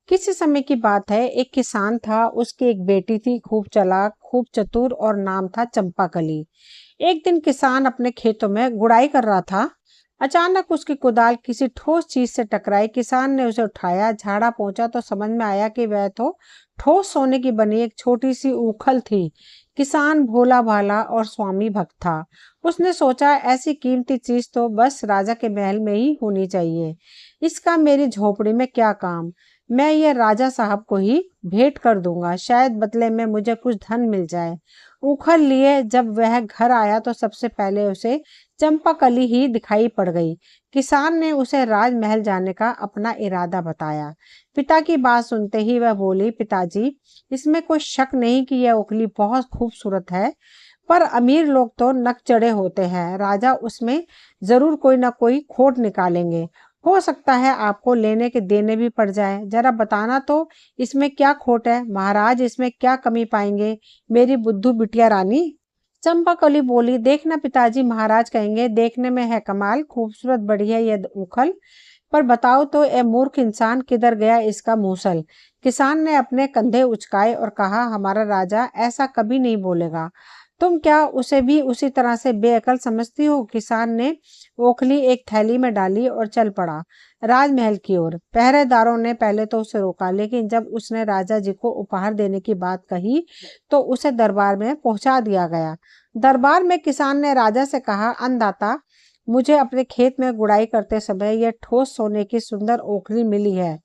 किसी समय की बात है, एक किसान था, उसकी एक बेटी थी, खूब चालाक, खूब चतुर और नाम था चंपाकली। एक दिन किसान अपने खेतों में गुड़ाई कर रहा था। अचानक उसकी कुदाल किसी ठोस चीज से टकराई। किसान ने उसे उठाया, झाड़ा पहुंचा तो समझ में आया कि वह तो ठोस सोने की बनी एक छोटी सी ऊखल थी। किसान भोला भाला और स्वामी भक्त था। उसने सोचा, ऐसी कीमती चीज तो बस राजा के महल में ही होनी चाहिए। इसका मेरी झोपड़ी में क्या काम। मैं ये राजा साहब को ही भेंट कर दूंगा, शायद बदले में मुझे कुछ धन मिल जाए। उखल लिए जब वह घर आया तो सबसे पहले उसे चंपाकली ही दिखाई पड़ गई। किसान ने उसे राजमहल जाने का अपना इरादा बताया। पिता की बात सुनते ही वह बोली, पिताजी, इसमें कोई शक नहीं कि यह उखली बहुत खूबसूरत है, पर अमीर लोग तो नक चढ़े होते हैं। राजा उसमें जरूर कोई ना कोई खोट निकालेंगे। हो सकता है आपको लेने के देने भी पड़ जाए। जरा बताना तो, इसमें क्या खोट है महाराज, इसमें क्या कमी पाएंगे मेरी बुद्धू बिटिया रानी। चंपाकली बोली, देखना पिताजी, महाराज कहेंगे देखने में है कमाल, खूबसूरत बड़ी है ये उखल, पर बताओ तो ए मूर्ख इंसान, किधर गया इसका मूसल। किसान ने अपने कंधे उचकाए और कहा, हमारा राजा ऐसा कभी नहीं बोलेगा। तुम क्या उसे भी उसी तरह से बेअकल समझती हो। किसान ने ओखली एक थैली में डाली और चल पड़ा राजमहल की ओर। पहरेदारों ने पहले तो उसे रोका, लेकिन जब उसने राजा जी को उपहार देने की बात कही तो उसे दरबार में पहुंचा दिया गया। दरबार में किसान ने राजा से कहा, अन्नदाता, मुझे अपने खेत में गुड़ाई करते समय यह ठोस सोने की सुंदर ओखली मिली है।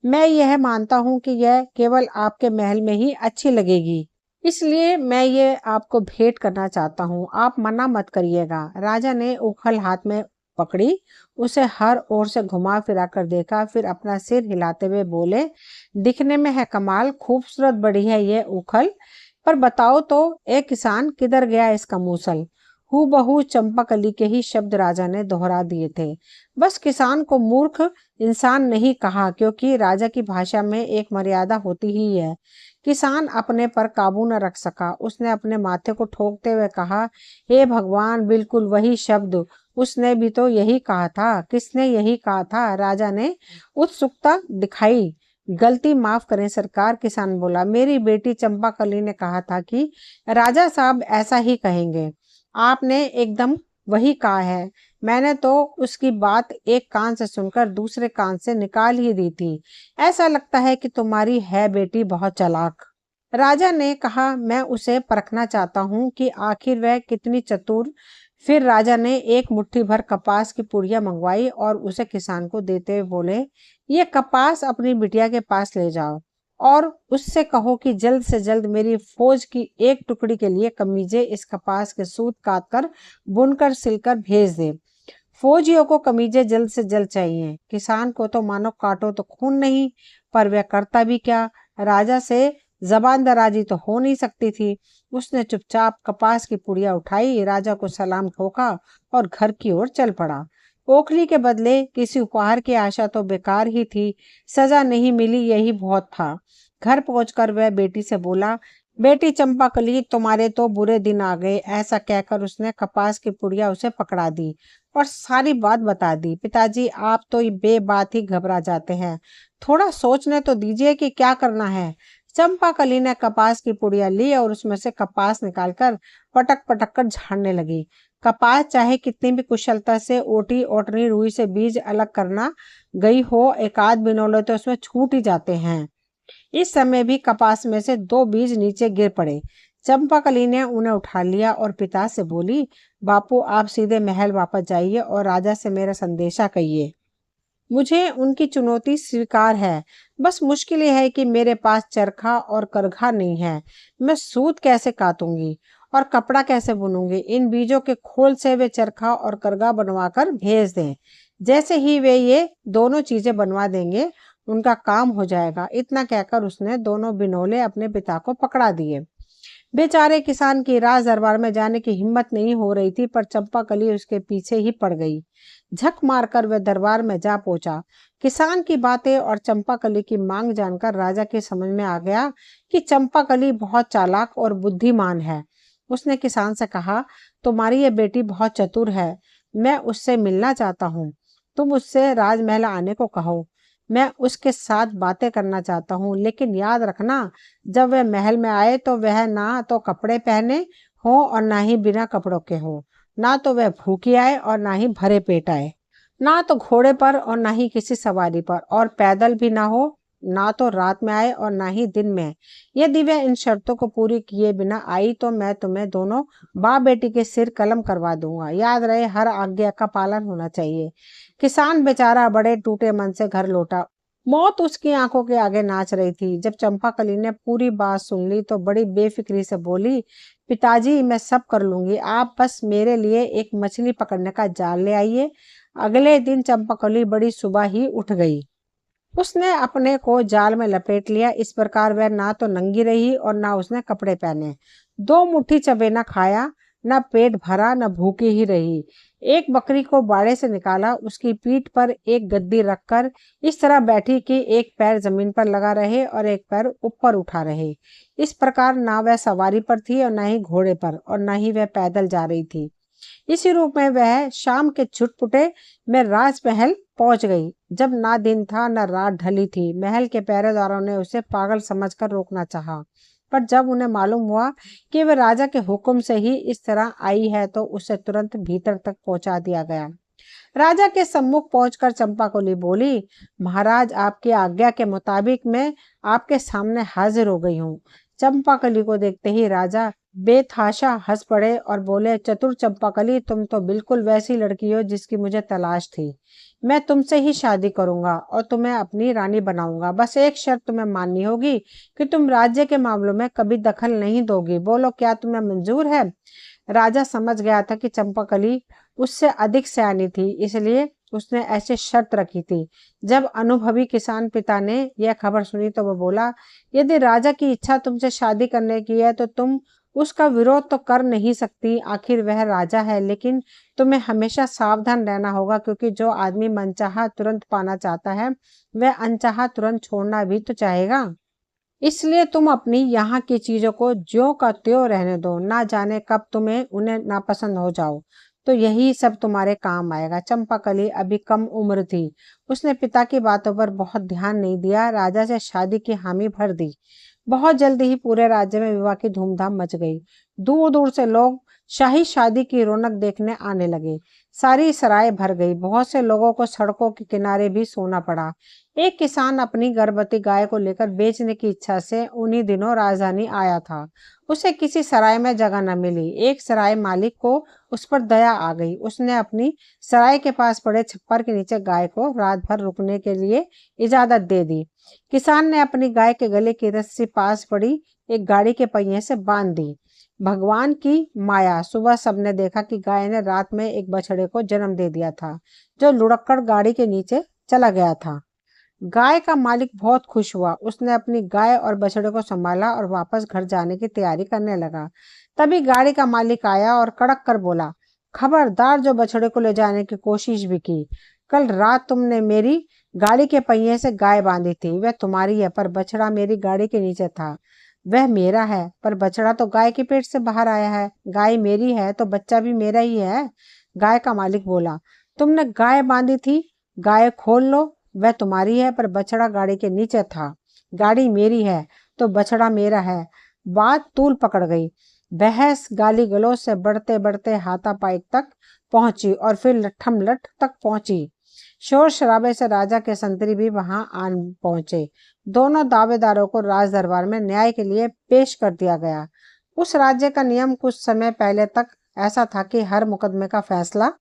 मैं यह मानता हूँ कि यह केवल आपके महल में ही अच्छी लगेगी, इसलिए मैं ये आपको भेंट करना चाहता हूँ। आप मना मत करिएगा। राजा ने ओखल हाथ में पकड़ी, उसे हर ओर से घुमा फिरा कर देखा, फिर अपना सिर हिलाते हुए बोले, दिखने में है कमाल, खूबसूरत बड़ी है ये ओखल, पर बताओ तो ए किसान, किधर गया इसका मूसल। हूबहू चंपाकली के ही शब्द राजा ने दोहरा दिए थे। बस किसान को मूर्ख इंसान नहीं कहा, क्योंकि राजा की भाषा में एक मर्यादा होती ही है। किसान अपने पर काबू न रख सका। उसने अपने माथे को ठोकते हुए कहा, हे भगवान, बिल्कुल वही शब्द। उसने भी तो यही कहा था। किसने यही कहा था। राजा ने उत्सुकता दिखाई। गलती माफ करें सरकार, किसान बोला, मेरी बेटी चंपाकली ने कहा था कि राजा साहब ऐसा ही कहेंगे। आपने एकदम वही कहा है। मैंने तो उसकी बात एक कान से सुनकर दूसरे कान से निकाल ही दी थी। ऐसा लगता है कि तुम्हारी है बेटी बहुत चालाक। राजा ने कहा, मैं उसे परखना चाहता हूँ कि आखिर वह कितनी चतुर। फिर राजा ने एक मुट्ठी भर कपास की पुड़िया मंगवाई और उसे किसान को देते हुए बोले, ये कपास अपनी बिटिया के पास ले जाओ और उससे कहो कि जल्द से जल्द मेरी फौज की एक टुकड़ी के लिए कमीजें इस कपास के सूत काट कर बुनकर सिलकर भेज दे। फौजियों को कमीजें जल्द से जल्द चाहिए। किसान को तो मानो काटो तो खून नहीं, पर वह करता भी क्या। राजा से जबान दराजी तो हो नहीं सकती थी। उसने चुपचाप कपास की पुड़िया उठाई, राजा को सलाम ठोका और घर की ओर चल पड़ा। ओखली के बदले किसी उपहार की आशा तो बेकार ही थी। सजा नहीं मिली, यही बहुत था। घर पहुंचकर वह बेटी से बोला, बेटी चंपाकली, तुम्हारे तो बुरे दिन आ गए। ऐसा कहकर उसने कपास की पुड़िया उसे पकड़ा दी और सारी बात बता दी। पिताजी, आप तो बेबात ही घबरा जाते हैं, थोड़ा सोचने तो दीजिए कि क्या करना है। चंपाकली ने कपास की पुड़िया ली और उसमें से कपास निकालकर पटक पटक कर झाड़ने लगी। कपास चाहे कितनी भी कुशलता से ओटी ओटनी रुई से बीज अलग करना गई हो, एक आध बिनौले तो उसमें छूट ही जाते हैं। इस समय भी कपास में से दो बीज नीचे गिर पड़े। चंपाकली ने उन्हें उठा लिया और पिता से बोली, बापू, आप सीधे महल वापस जाइए और राजा से मेरा संदेशा कहिए। मुझे उनकी चुनौती स्वीकार है, बस मुश्किल यह है कि मेरे पास चरखा और करघा नहीं है। मैं सूत कैसे काटूंगी और कपड़ा कैसे बुनूंगी। इन बीजों के खोल से वे चरखा और करघा बनवाकर भेज दें। जैसे ही वे ये दोनों चीजें बनवा देंगे, उनका काम हो जाएगा। इतना कहकर उसने दोनों बिनौले अपने पिता को पकड़ा दिए। बेचारे किसान की राज दरबार में जाने की हिम्मत नहीं हो रही थी, पर चंपाकली उसके पीछे ही पड़ गई। झक मारकर वह दरबार में जा पहुंचा। किसान की बातें और चंपाकली की मांग जानकर राजा के समझ में आ गया कि चंपाकली बहुत चालाक और बुद्धिमान है। उसने किसान से कहा, तुम्हारी ये बेटी बहुत चतुर है, मैं उससे मिलना चाहता हूँ। तुम उससे राजमहल आने को कहो। मैं उसके साथ बातें करना चाहता हूँ, लेकिन याद रखना, जब वह महल में आए तो वह ना तो कपड़े पहने हो और ना ही बिना कपड़ों के हो। ना तो वह भूखी आए और ना ही भरे पेट आए। ना तो घोड़े पर और ना ही किसी सवारी पर, और पैदल भी ना हो। ना तो रात में आए और ना ही दिन में। यदि वह इन शर्तों को पूरी किए बिना आई तो मैं तुम्हें दोनों बाप बेटी के सिर कलम करवा दूंगा। याद रहे, हर आज्ञा का पालन होना चाहिए। किसान बेचारा बड़े टूटे मन से घर लौटा। मौत उसकी आंखों के आगे नाच रही थी। जब चंपाकली ने पूरी बात सुन ली तो बड़ी बेफिक्री से बोली, पिताजी, मैं सब कर लूंगी, आप बस मेरे लिए एक मछली पकड़ने का जाल ले आइए। अगले दिन चंपाकली बड़ी सुबह ही उठ गई। उसने अपने को जाल में लपेट लिया। इस प्रकार वह ना तो नंगी रही और ना उसने कपड़े पहने। 2 मुट्ठी चबेना खाया, न पेट भरा, न भूखी ही रही। एक बकरी को बाड़े से निकाला, उसकी पीठ पर एक गद्दी रखकर इस तरह बैठी कि एक पैर जमीन पर लगा रहे और एक पैर ऊपर उठा रहे। इस प्रकार ना वह सवारी पर थी और ना ही घोड़े पर, और ना ही वह पैदल जा रही थी। इसी रूप में वह शाम के छुटपुटे में राजमहल पहुंच गई। जब ना दिन था न रात ढली थी। महल के पहरेदारों ने उसे पागल समझकर रोकना चाहा, पर जब उन्हें मालूम हुआ कि वह राजा के हुक्म से ही इस तरह आई है तो उसे तुरंत भीतर तक पहुंचा दिया गया। राजा के सम्मुख पहुंचकर चंपाकोली बोली, महाराज, आपकी आज्ञा के मुताबिक मैं आपके सामने हाजिर हो गई हूँ। चंपाकली को देखते ही राजा बेतहाशा हंस पड़े और बोले, चतुर चंपाकली, तुम तो बिल्कुल वैसी लड़की हो जिसकी मुझे तलाश थी। मैं तुमसे ही शादी करूंगा और तुम्हें अपनी रानी बनाऊंगा। बस एक शर्त तुम्हें माननी होगी कि तुम राज्य के मामलों में कभी दखल नहीं दोगी। बोलो, क्या तुम्हें मंजूर है? राजा समझ गया था कि चंपाकली उससे अधिक सयानी थी, इसलिए उसने ऐसे शर्त रखी थी। जब अनुभवी किसान पिता ने यह खबर सुनी तो वह बोला, यदि राजा की इच्छा तुमसे शादी करने की है तो तुम उसका विरोध तो कर नहीं सकती। आखिर वह राजा है। लेकिन तुम्हें हमेशा सावधान रहना होगा, क्योंकि जो आदमी मनचाहा तुरंत पाना चाहता है वह अनचाहा तुरंत छोड़ना भी तो चाहेगा। इसलिए तुम अपनी यहाँ की चीजों को ज्यों का त्यों रहने दो। ना जाने कब तुम्हें उन्हें नापसंद हो जाओ तो यही सब तुम्हारे काम आएगा। चंपाकली अभी कम उम्र थी। उसने पिता की बातों पर बहुत ध्यान नहीं दिया। राजा से शादी की हामी भर दी। बहुत जल्दी ही पूरे राज्य में विवाह की धूमधाम मच गई। दूर दूर से लोग शाही शादी की रौनक देखने आने लगे। सारी सराय भर गई। बहुत से लोगों को सड़कों के किनारे भी सोना पड़ा। एक किसान अपनी गर्भवती गाय को लेकर बेचने की इच्छा से उन्हीं दिनों राजधानी आया था। उसे किसी सराय में जगह न मिली। एक सराय मालिक को उस पर दया आ गई। उसने अपनी सराय के पास पड़े छप्पर के नीचे गाय को रात भर रुकने के लिए इजाजत दे दी। किसान ने अपनी गाय के गले की रस्सी पास पड़ी एक गाड़ी के पहिए से बांध दी। भगवान की माया, सुबह सबने देखा कि गाय ने रात में एक बछड़े को जन्म दे दिया था, जो लुढ़ककर गाड़ी के नीचे चला गया था। गाय का मालिक बहुत खुश हुआ। उसने अपनी गाय और बछड़े को संभाला और वापस घर जाने की तैयारी करने लगा। तभी गाड़ी का मालिक आया और कड़क कर बोला, खबरदार, जो बछड़े को ले जाने की कोशिश भी की। कल रात तुमने मेरी गाड़ी के पहिए से गाय बांधी थी, वह तुम्हारी है, पर बछड़ा मेरी गाड़ी के नीचे था। वह मेरा है, पर बछड़ा तो गाय के पेट से बाहर आया है। गाय मेरी है तो बच्चा भी मेरा ही है। गाय का मालिक बोला, तुमने गाय बांधी थी, गाय खोल लो। वह तुम्हारी है, पर बछड़ा गाड़ी के नीचे था। गाड़ी मेरी है तो बछड़ा मेरा है। बात तूल पकड़ गई। बहस गाली गलौज से बढ़ते बढ़ते हाथापाई तक पहुंची और फिर लट्ठम लठ तक पहुंची। शोर शराबे से राजा के संतरी भी वहां आन पहुंचे। दोनों दावेदारों को राज दरबार में न्याय के लिए पेश कर दिया गया। उस राज्य का नियम कुछ समय पहले तक ऐसा था कि हर मुकदमे का फैसला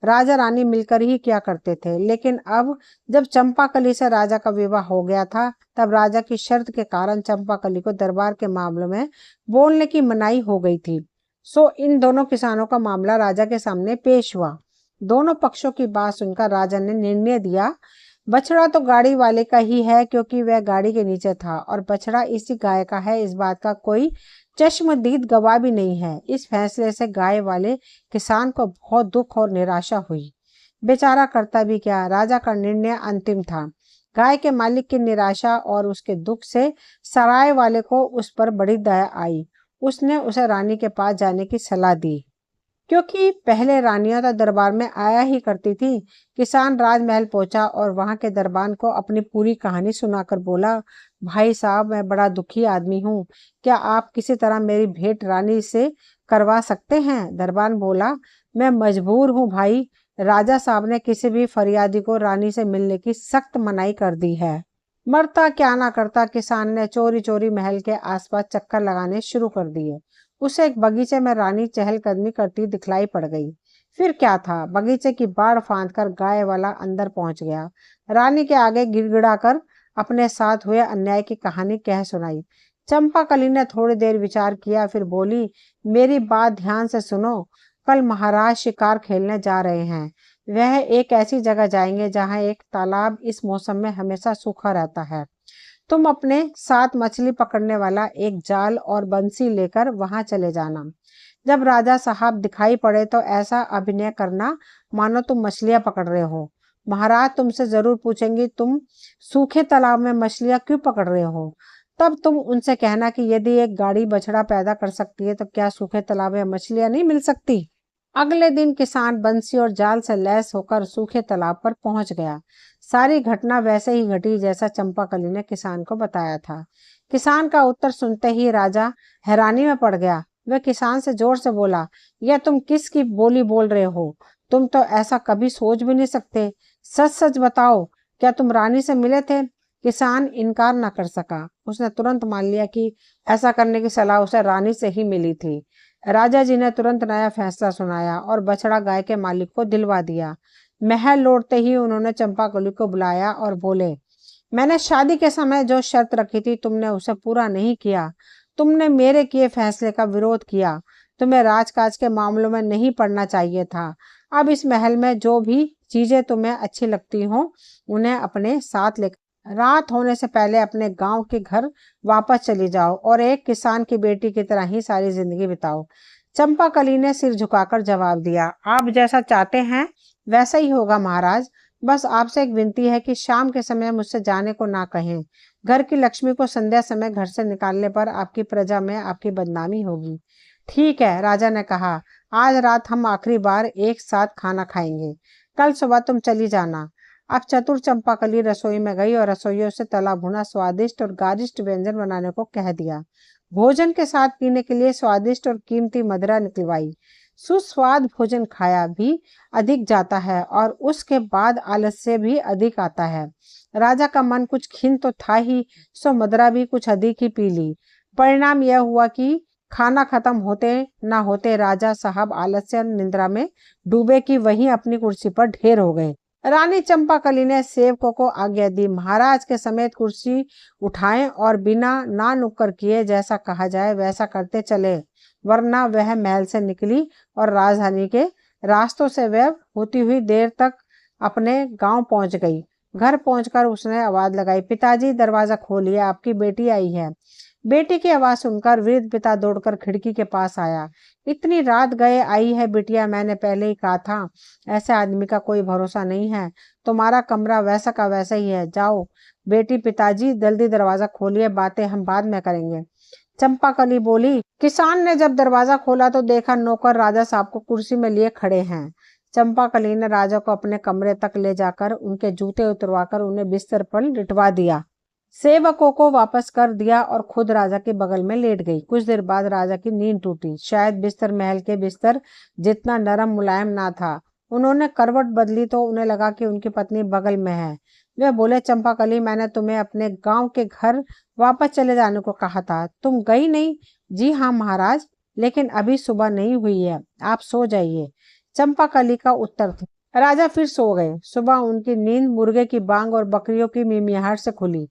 राजा रानी मिलकर ही किया करते थे, लेकिन अब जब चंपाकली से राजा का विवाह हो गया था, तब राजा की शर्त के कारण चंपाकली को दरबार के मामलों में बोलने की मनाही हो गई थी। सो इन दोनों किसानों का मामला राजा के सामने पेश हुआ। दोनों पक्षों की बात सुनकर राजा ने निर्णय दिया, बछड़ा तो गाड़ी वाले का ही है, क्योंकि वह गाड़ी के नीचे था, और बछड़ा इसी गाय का है, इस बात का कोई चश्मदीद गवाह भी नहीं है। इस फैसले से गाय वाले किसान को बहुत दुख और निराशा हुई। बेचारा करता भी क्या, राजा का निर्णय अंतिम था। गाय के मालिक की निराशा और उसके दुख से सराय वाले को उस पर बड़ी दया आई। उसने उसे रानी के पास जाने की सलाह दी। क्योंकि पहले रानियां तो दरबार में आया ही करती थी। किसान राजमहल पहुंचा और वहां के दरबान को अपनी पूरी कहानी सुनाकर बोला, भाई साहब, मैं बड़ा दुखी आदमी हूँ, क्या आप किसी तरह मेरी भेंट रानी से करवा सकते हैं? दरबान बोला, मैं मजबूर हूँ भाई, राजा साहब ने किसी भी फरियादी को रानी से मिलने की सख्त मनाही कर दी है। मरता क्या ना करता, किसान ने चोरी चोरी महल के आसपास चक्कर लगाने शुरू कर दिए। उसे एक बगीचे में रानी चहलकदमी करती दिखलाई पड़ गई। फिर क्या था, बगीचे की बाड़ फांद कर गाय वाला अंदर पहुंच गया। रानी के आगे गिड़गिड़ाकर अपने साथ हुए अन्याय की कहानी कह सुनाई। चंपाकली ने थोड़ी देर विचार किया, फिर बोली, मेरी बात ध्यान से सुनो। कल महाराज शिकार खेलने जा रहे हैं। वह एक ऐसी जगह जाएंगे जहां एक तालाब इस मौसम में हमेशा सूखा रहता है। तुम अपने साथ मछली पकड़ने वाला एक जाल और बंसी लेकर वहां चले जाना। जब राजा साहब दिखाई पड़े तो ऐसा अभिनय करना मानो तुम मछलियां पकड़ रहे हो। महाराज तुमसे जरूर पूछेंगे, तुम सूखे तालाब में मछलियां क्यों पकड़ रहे हो? तब तुम उनसे कहना कि यदि एक गाड़ी बछड़ा पैदा कर सकती है तो क्या सूखे तालाब में मछलियां नहीं मिल सकती? अगले दिन किसान बंसी और जाल से लैस होकर सूखे तालाब पर पहुंच गया। सारी घटना वैसे ही घटी जैसा चंपाकली ने किसान को बताया था। किसान का उत्तर सुनते ही राजा हैरानी में पड़ गया। वह किसान से जोर से बोला, यह तुम किसकी बोली बोल रहे हो? तुम तो ऐसा कभी सोच भी नहीं सकते। सच सच बताओ, क्या तुम रानी से मिले थे? किसान इनकार न कर सका। उसने तुरंत मान लिया कि ऐसा करने की सलाह उसे रानी से ही मिली थी। राजा जी ने तुरंत नया फैसला सुनाया और बछड़ा गाय के मालिक को दिलवा दिया। महल लौटते ही उन्होंने चंपाकली को बुलाया और बोले, मैंने शादी के समय जो शर्त रखी थी तुमने उसे पूरा नहीं किया। तुमने मेरे किए फैसले का विरोध किया। तुम्हें राजकाज के मामलों में नहीं पड़ना चाहिए था। अब इस महल में जो भी चीजें तुम्हें अच्छी लगती हो उन्हें अपने साथ लेकर रात होने से पहले अपने गांव के घर वापस चली जाओ और एक किसान की बेटी की तरह ही सारी जिंदगी बिताओ। चंपाकली ने सिर झुकाकर जवाब दिया, आप जैसा चाहते हैं वैसा ही होगा महाराज। बस आपसे एक विनती है कि शाम के समय मुझसे जाने को ना कहें। घर की लक्ष्मी को संध्या समय घर से निकालने पर आपकी प्रजा में आपकी बदनामी होगी। ठीक है, राजा ने कहा, आज रात हम आखिरी बार एक साथ खाना खाएंगे। कल सुबह तुम चली जाना। अब चतुर चंपाकली रसोई में गई और रसोइयों से तला भुना स्वादिष्ट और गारिष्ट व्यंजन बनाने को कह दिया। भोजन के साथ पीने के लिए स्वादिष्ट और कीमती मदिरा निकलवाई। सुस्वाद भोजन खाया भी अधिक जाता है और उसके बाद आलस्य भी अधिक आता है। राजा का मन कुछ खिन्न तो था ही, सो मदिरा भी कुछ अधिक ही पी ली। परिणाम यह हुआ कि खाना खत्म होते ना होते राजा साहब आलस्य निंद्रा में डूबे कि वहीं अपनी कुर्सी पर ढेर हो गए। रानी चंपाकली ने सेवकों को आज्ञा दी, महाराज के समेत कुर्सी उठाएं और बिना ना नुक्कर किए जैसा कहा जाए वैसा करते चले, वरना वह महल से निकली और राजधानी के रास्तों से वह होती हुई देर तक अपने गांव पहुंच गई। घर पहुंचकर उसने आवाज लगाई, पिताजी दरवाजा खोलिए, आपकी बेटी आई है। बेटी की आवाज सुनकर वृद्ध पिता दौड़कर खिड़की के पास आया। इतनी रात गए आई है बिटिया, मैंने पहले ही कहा था ऐसे आदमी का कोई भरोसा नहीं है। तुम्हारा कमरा वैसा का वैसा ही है, जाओ। बेटी, पिताजी जल्दी दरवाजा खोलिए, बातें हम बाद में करेंगे। चंपाकली बोली। किसान ने जब दरवाजा खोला तो देखा नौकर राजा साहब को कुर्सी में लिए खड़े हैं। चंपाकली ने राजा को अपने कमरे तक ले जाकर उनके जूते उतरवाकर उन्हें बिस्तर पर लिटवा दिया, सेवकों को वापस कर दिया और खुद राजा के बगल में लेट गई। कुछ देर बाद राजा की नींद टूटी। शायद बिस्तर महल के बिस्तर जितना नरम मुलायम ना था। उन्होंने करवट बदली तो उन्हें लगा कि उनकी पत्नी बगल में है। वे बोले, चंपाकली, मैंने तुम्हें अपने गांव के घर वापस चले जाने को कहा था, तुम गई नहीं? जी हाँ महाराज, लेकिन अभी सुबह नहीं हुई है, आप सो जाइए, चंपाकली का उत्तर था। राजा फिर सो गए। सुबह उनकी नींद मुर्गे की बांग और बकरियों की मिमियाहट से खुली।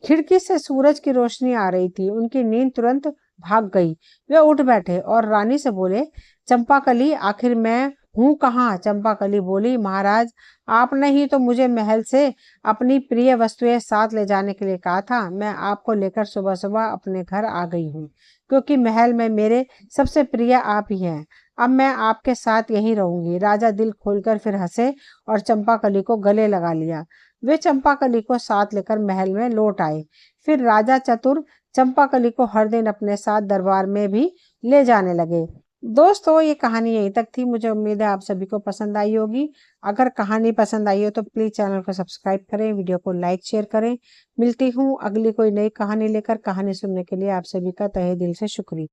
खिड़की से सूरज की रोशनी आ रही थी। उनकी नींद तुरंत भाग गई। वे उठ बैठे और रानी से बोले, चंपाकली, आखिर मैं हूँ कहाँ? चंपाकली बोली, महाराज, आपने ही तो मुझे महल से अपनी प्रिय वस्तुएं साथ ले जाने के लिए कहा था। मैं आपको लेकर सुबह सुबह अपने घर आ गई हूँ, क्योंकि महल में मेरे सबसे प्रिय आप ही हैं। अब मैं आपके साथ यहीं रहूंगी। राजा दिल खोलकर फिर हंसे और चंपाकली को गले लगा लिया। वे चंपाकली को साथ लेकर महल में लौट आए। फिर राजा चतुर चंपाकली को हर दिन अपने साथ दरबार में भी ले जाने लगे। दोस्तों ये कहानी यहीं तक थी। मुझे उम्मीद है आप सभी को पसंद आई होगी। अगर कहानी पसंद आई हो तो प्लीज़ चैनल को सब्सक्राइब करें, वीडियो को लाइक शेयर करें। मिलती हूँ अगली कोई नई कहानी लेकर। कहानी सुनने के लिए आप सभी का तहे दिल से शुक्रिया।